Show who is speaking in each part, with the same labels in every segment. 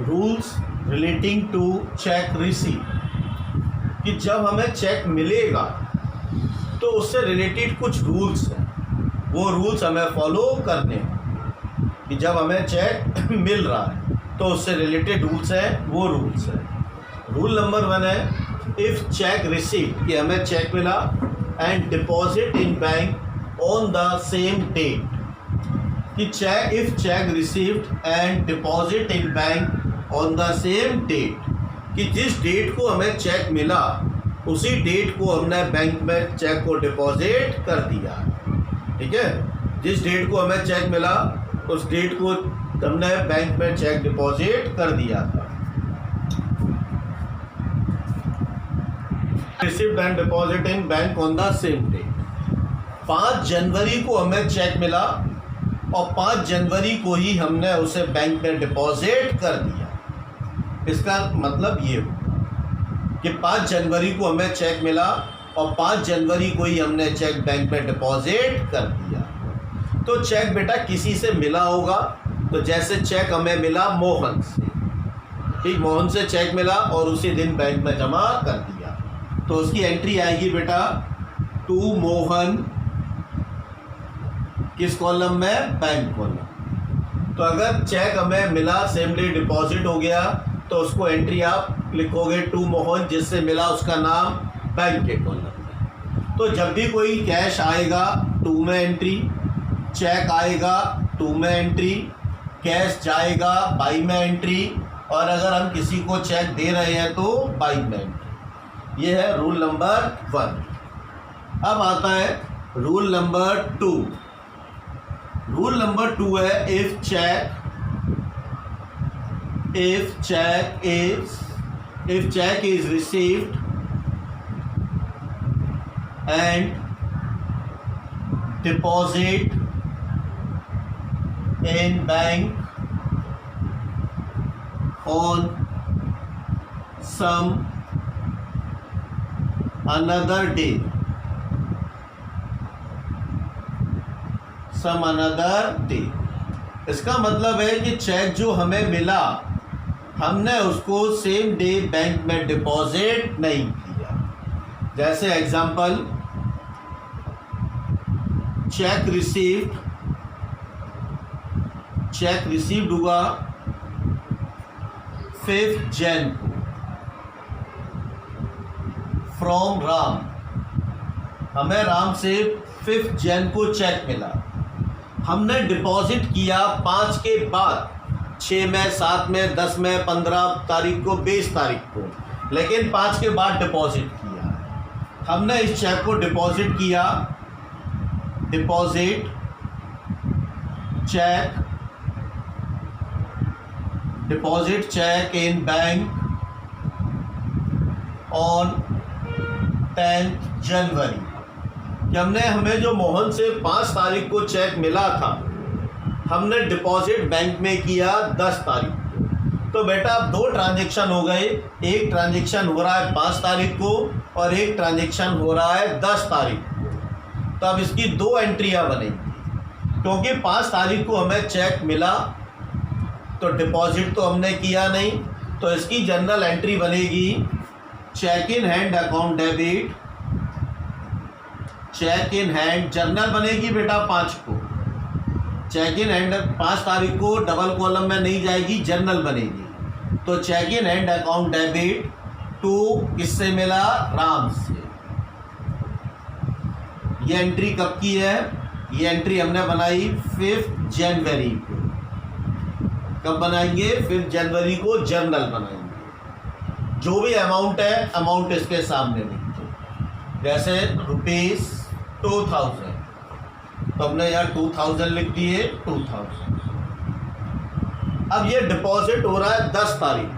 Speaker 1: Rules relating to cheque receive, कि जब हमें चेक मिलेगा तो उससे रिलेटेड कुछ रूल्स हैं, वो रूल्स हमें फॉलो करने हैं। कि जब हमें चेक मिल रहा है तो उससे रिलेटेड रूल्स हैं, वो रूल्स हैं। रूल नंबर 1 है इफ़ चेक रिसीव, कि हमें चेक मिला and deposit in bank on the same date, कि cheque if cheque received and deposit in bank on the same date, कि जिस डेट को हमें चेक मिला उसी डेट को हमने बैंक में चेक को डिपॉजिट कर दिया। ठीक है, जिस डेट को हमें चेक मिला उस डेट को हमने बैंक में चेक डिपॉजिट कर दिया था। Received and deposit in bank on the same date. 5 जनवरी को हमें चेक मिला और 5 जनवरी को ही हमने उसे बैंक में डिपॉजिट कर दिया। इसका मतलब ये हुआ कि 5 जनवरी को हमें चेक मिला और 5 जनवरी को ही हमने चेक बैंक में डिपॉजिट कर दिया। तो चेक बेटा किसी से मिला होगा, तो जैसे चेक हमें मिला मोहन से, ठीक, मोहन से चेक मिला और उसी दिन बैंक में जमा कर दिया, तो उसकी एंट्री आएगी बेटा टू मोहन, किस कॉलम में? Bank column. तो अगर चेक हमें मिला सेम डे डिपॉजिट हो गया तो उसको एंट्री आप लिखोगे टू मोहन, जिससे मिला उसका नाम बैंक के कॉलम में। तो जब भी कोई कैश आएगा टू में एंट्री, चेक आएगा टू में एंट्री, कैश जाएगा बाई में एंट्री, और अगर हम किसी को चेक दे रहे हैं तो बाई में एंट्री। ये है रूल नंबर 1। अब आता है रूल नंबर 2। रूल नंबर 2 है if cheque is received and deposit in bank on some another day, इसका मतलब है कि चेक जो हमें मिला हमने उसको सेम डे बैंक में डिपॉजिट नहीं किया। जैसे एग्जांपल, चेक रिसीव्ड हुआ 5 जन को फ्रॉम राम, हमें राम से 5 जन को चेक मिला, हमने डिपॉजिट किया 5 के बाद, 6 में, 7 में, 10 में, 15 तारीख को, 20 तारीख को, लेकिन 5 के बाद डिपॉजिट किया। हमने इस चेक को डिपॉजिट किया, deposit cheque in bank on 10 जनवरी, कि हमें जो मोहन से 5 तारीख को चेक मिला था हमने डिपॉजिट बैंक में किया 10 तारीख को। तो बेटा अब 2 ट्रांजेक्शन हो गए, एक ट्रांजेक्शन हो रहा है 5 तारीख को और एक ट्रांजेक्शन हो रहा है 10 तारीख को। तो अब इसकी 2 एंट्रियां बनेंगी, क्योंकि 5 तारीख को हमें चेक मिला तो डिपॉजिट तो हमने किया नहीं, तो इसकी जनरल एंट्री बनेगी cheque in hand account debit, cheque in hand journal बनेगी बेटा 5 को, चेक इन हैंड 5 तारीख को डबल कॉलम में नहीं जाएगी, जर्नल बनेगी। तो cheque in hand account debit to किससे मिला? राम से। ये एंट्री कब की है? ये एंट्री हमने बनाई 5 जनवरी को। कब बनाएंगे? 5 जनवरी को जर्नल बनाएंगे। जो भी अमाउंट है अमाउंट इसके सामने लिखते, जैसे ₹2000, तो हमने यहाँ 2000 लिख दिए, 2000। अब ये डिपॉजिट हो रहा है 10 तारीख,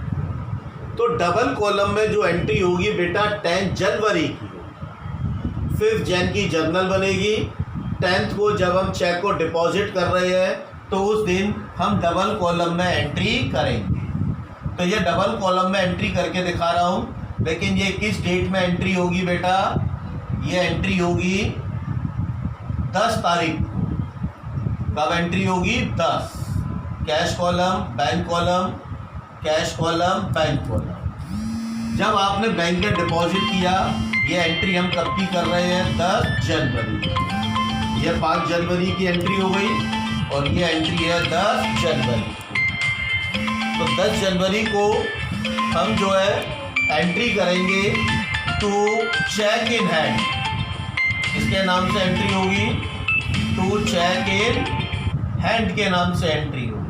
Speaker 1: तो डबल कॉलम में जो एंट्री होगी बेटा 10 जनवरी की, 5 जन की जर्नल बनेगी। 10th को जब हम चेक को डिपॉजिट कर रहे हैं तो उस दिन हम डबल कॉलम में एंट्री करेंगे। तो ये डबल कॉलम में एंट्री करके दिखा रहा हूँ, लेकिन ये किस डेट में एंट्री होगी बेटा? ये एंट्री होगी 10 तारीख को। कब एंट्री होगी? 10। Cash column, bank column, cash column, bank column. जब आपने बैंक में डिपॉजिट किया, ये एंट्री हम कब की कर रहे हैं? 10 जनवरी। ये 5 जनवरी की एंट्री हो गई और ये एंट्री है 10 जनवरी। तो 10 जनवरी को हम जो है एंट्री करेंगे टू चेक इन हैंड। इसके नाम से एंट्री होगी, टू चेक इन हैंड के नाम से एंट्री होगी।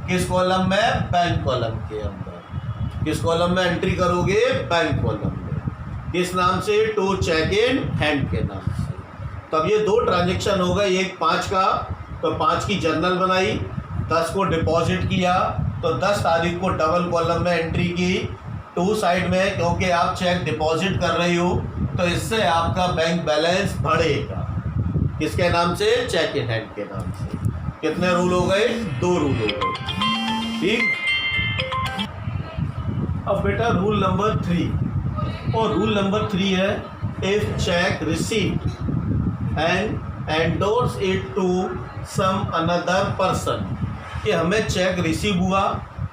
Speaker 1: किस कॉलम में? बैंक कॉलम के अंदर। किस कॉलम में एंट्री करोगे? बैंक कॉलम में। किस नाम से? टू चेक इन हैंड के नाम से। तब ये 2 ट्रांजेक्शन हो गए, एक 5 का, तो 5 की जर्नल बनाई, 10 को डिपॉजिट किया, तो 10 तारीख को डबल कॉलम में एंट्री की, 2 साइड में, क्योंकि आप चेक डिपॉजिट कर रही हो तो इससे आपका बैंक बैलेंस बढ़ेगा। किसके नाम से? चेक इन हैंड के नाम से। कितने रूल हो गए? 2 रूल हो गए। ठीक। अब बेटा रूल नंबर 3, और रूल नंबर 3 है if cheque received and endorse it to some another person, कि हमें चेक रिसीव हुआ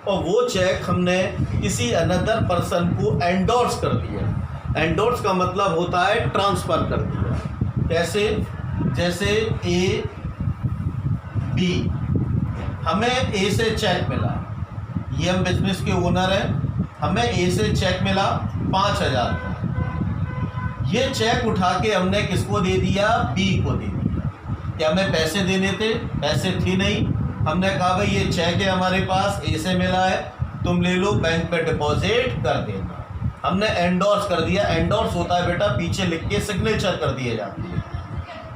Speaker 1: और वो चेक हमने किसी अनदर पर्सन को एंडोर्स कर दिया। एंडोर्स का मतलब होता है ट्रांसफ़र कर दिया। कैसे? जैसे ए बी, हमें ए से चेक मिला, ये हम बिजनेस के ओनर हैं, हमें ए से चेक मिला 5,000 का। ये चेक उठा के हमने किसको दे दिया? बी को दे दिया। क्या हमें पैसे देने थे? पैसे थे नहीं। हमने कहा भाई ये चेक है हमारे पास, ए से मिला है, तुम ले लो, बैंक में डिपॉजिट कर देना। हमने एंडोर्स कर दिया। एंडोर्स होता है बेटा पीछे लिख के सिग्नेचर कर दिए जाती है।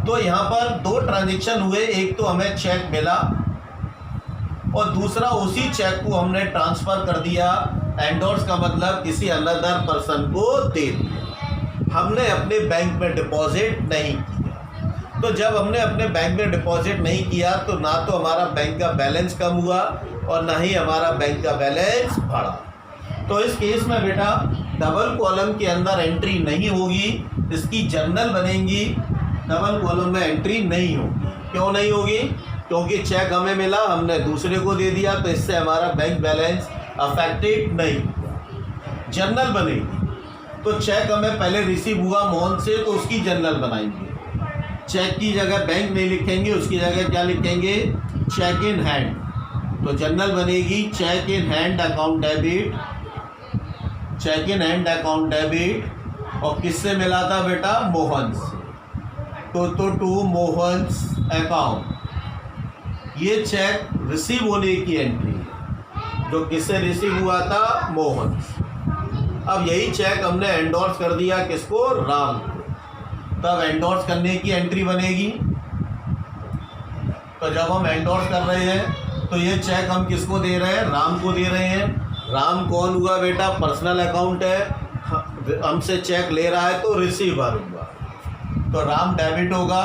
Speaker 1: तो यहाँ पर 2 ट्रांजेक्शन हुए, एक तो हमें चेक मिला और दूसरा उसी चेक को हमने ट्रांसफ़र कर दिया। एंडोर्स का मतलब किसी अनदर पर्सन को दे दिया, हमने अपने बैंक में डिपॉजिट नहीं किया। तो जब हमने अपने बैंक में डिपॉजिट नहीं किया तो ना तो हमारा बैंक का बैलेंस कम हुआ और ना ही हमारा बैंक का बैलेंस बढ़ा। तो इस केस में बेटा डबल कॉलम के अंदर एंट्री नहीं होगी, इसकी जर्नल बनेगी, डबल कॉलम में एंट्री नहीं होगी। क्यों नहीं होगी? क्योंकि चेक हमें मिला, हमने दूसरे को दे दिया, तो इससे हमारा बैंक बैलेंस अफेक्टेड नहीं हुआ। जर्नल बनेगी। तो चेक हमें पहले रिसीव हुआ मोहन से, तो उसकी जर्नल बनाएंगे। चेक की जगह बैंक नहीं लिखेंगे, उसकी जगह क्या लिखेंगे? Cheque in hand. तो जर्नल बनेगी cheque in hand account debit, cheque in hand account debit. और किससे मिला था बेटा? मोहन से। तो टू मोहन्स अकाउंट। ये चेक रिसीव होने की एंट्री, जो किससे रिसीव हुआ था? मोहन। अब यही चेक हमने एंडोर्स कर दिया किसको? राम को। तब एंडोर्स करने की एंट्री बनेगी। तो जब हम एंडोर्स कर रहे हैं तो ये चेक हम किसको दे रहे हैं? राम को दे रहे हैं। राम कौन हुआ बेटा? पर्सनल अकाउंट है, हमसे चेक ले रहा है तो रिसीवर हुआ। तो राम डेबिट होगा,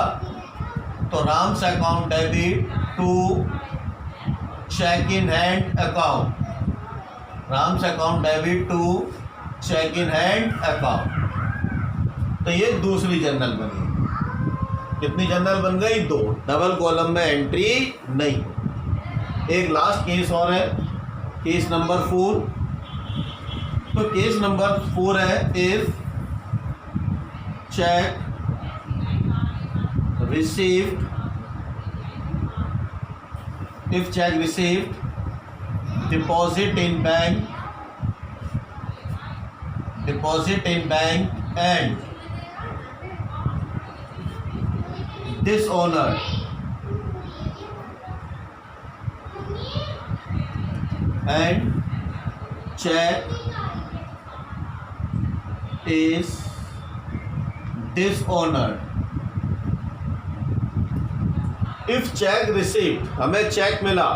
Speaker 1: तो Ram's account debit to cheque in hand account, Ram's account debit to cheque in hand account. तो ये दूसरी जर्नल बनी। कितनी जर्नल बन गई? 2। डबल कॉलम में एंट्री नहीं। एक लास्ट केस और है, केस नंबर 4। तो केस नंबर 4 है if cheque received, if check received, deposit in bank and dishonored, and check is dishonored. If cheque received, हमें चेक मिला,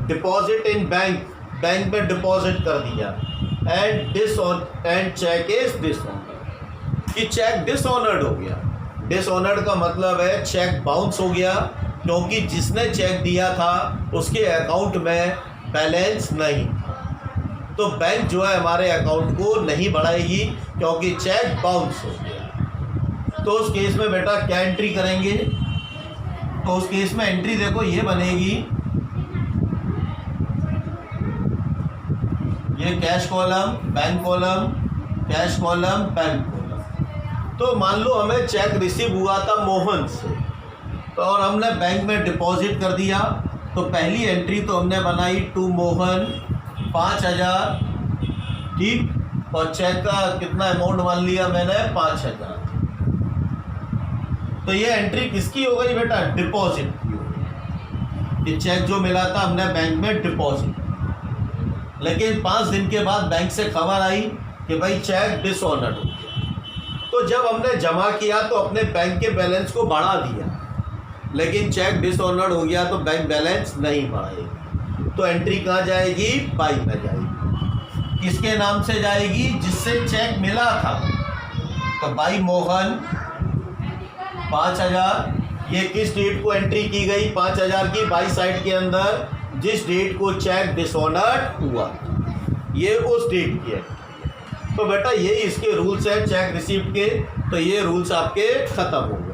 Speaker 1: डिपॉजिट इन बैंक, बैंक में डिपॉजिट कर दिया, एंड चेक इज डिसऑनर्ड, कि check dishonoured हो गया। Dishonoured का मतलब है चेक बाउंस हो गया, क्योंकि जिसने चेक दिया था उसके अकाउंट में बैलेंस नहीं, तो बैंक जो है हमारे अकाउंट को नहीं बढ़ाएगी क्योंकि चेक बाउंस हो गया। तो उस केस में बेटा क्या एंट्री करेंगे? तो उस केस में एंट्री देखो ये बनेगी, ये cash column, bank column, cash column, bank column. तो मान लो हमें चेक रिसीव हुआ था मोहन से, तो और हमने बैंक में डिपॉजिट कर दिया, तो पहली एंट्री तो हमने बनाई टू मोहन 5,000, ठीक, और चेक का कितना अमाउंट मान लिया मैंने 5,000। तो ये एंट्री किसकी हो गई बेटा? डिपॉजिट की हो गई। ये चेक जो मिला था हमने बैंक में डिपॉजिट, लेकिन 5 दिन के बाद बैंक से खबर आई कि भाई चेक डिसऑनर्ड हो गया। तो जब हमने जमा किया तो अपने बैंक के बैलेंस को बढ़ा दिया, लेकिन चेक डिसऑनर्ड हो गया तो बैंक बैलेंस नहीं बढ़ाएगी। तो एंट्री कहाँ जाएगी? बाई में जाएगी। किसके नाम से जाएगी? जिससे चेक मिला था। तो बाई मोहन 5,000, ये किस डेट को एंट्री की गई? 5,000 की बाई साइड के अंदर जिस डेट को चेक डिसऑनर्ड हुआ, ये उस डेट की है। तो बेटा ये इसके रूल्स है चेक रिसीप्ट के, तो ये रूल्स आपके ख़त्म हो गए।